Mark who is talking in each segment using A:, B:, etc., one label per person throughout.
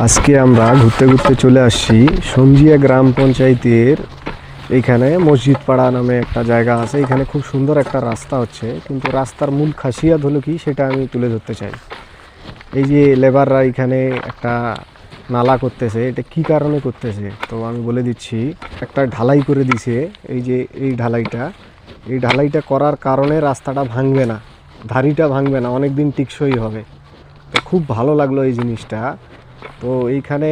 A: আজকে আমরা ঘুরতে ঘুরতে চলে আসছি সঞ্জিয়া গ্রাম পঞ্চায়েতের এইখানে মসজিদ পাড়া নামে একটা জায়গা আছে। এখানে খুব সুন্দর একটা রাস্তা হচ্ছে, কিন্তু রাস্তার মূল খাসিয়াত হলো কি সেটা আমি তুলে ধরতে চাই। এই যে লেবাররা এখানে একটা নালা করতেছে, এটা কি কারণে করতেছে তো আমি বলে দিচ্ছি। একটা ঢালাই করে দিছে, এই যে এই ঢালাইটা করার কারণে রাস্তাটা ভাঙবে না, ধারিটা ভাঙবে না, অনেক দিন টিকসই হবে। তো খুব ভালো লাগলো এই জিনিসটা। তো এইখানে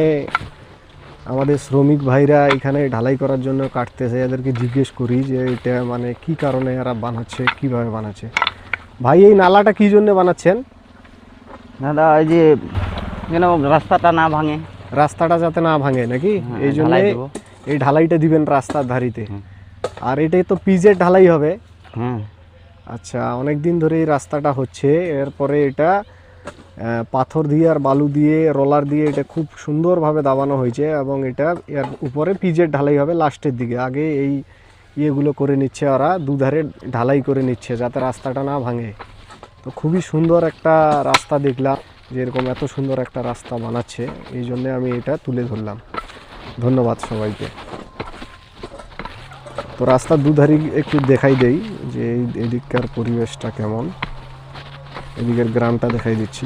A: আমাদের শ্রমিক ভাইরা এখানে ঢালাই করার জন্য কাটতেছে, এদেরকে জিজ্ঞেস করি যে এটা মানে কি কারণে এরা বানাচ্ছে, কিভাবে বানাচ্ছে। ভাই এই নালাটা কি জন্য বানাচ্ছেন?
B: দাদা এই যে যেন রাস্তাটা না ভাঙে,
A: রাস্তাটা যাতে না ভাঙে নাকি, এই জন্য
B: ঢালাই দেবো।
A: এই ঢালাইটা দিবেন রাস্তার ধারিতে। আর এটাই তো পিজের ঢালাই হবে। আচ্ছা, অনেক দিন ধরে এই রাস্তাটা হচ্ছে, এরপরে এটা পাথর দিয়ে আর বালু দিয়ে রোলার দিয়ে এটা খুব সুন্দরভাবে দাবানো হয়েছে, এবং এটা এর উপরে পিজের ঢালাই হবে লাস্টের দিকে। আগে এই ইয়েগুলো করে নিচ্ছে ওরা, দুধারে ঢালাই করে নিচ্ছে যাতে রাস্তাটা না ভাঙে। তো খুবই সুন্দর একটা রাস্তা দেখলাম, যেরকম এত সুন্দর একটা রাস্তা বানাচ্ছে, এই জন্যে আমি এটা তুলে ধরলাম। ধন্যবাদ সবাইকে। তো রাস্তার দুধারি একটু দেখাই দেই যে এদিককার পরিবেশটা কেমন, এদিকের গ্রামটা দেখাই দিচ্ছি।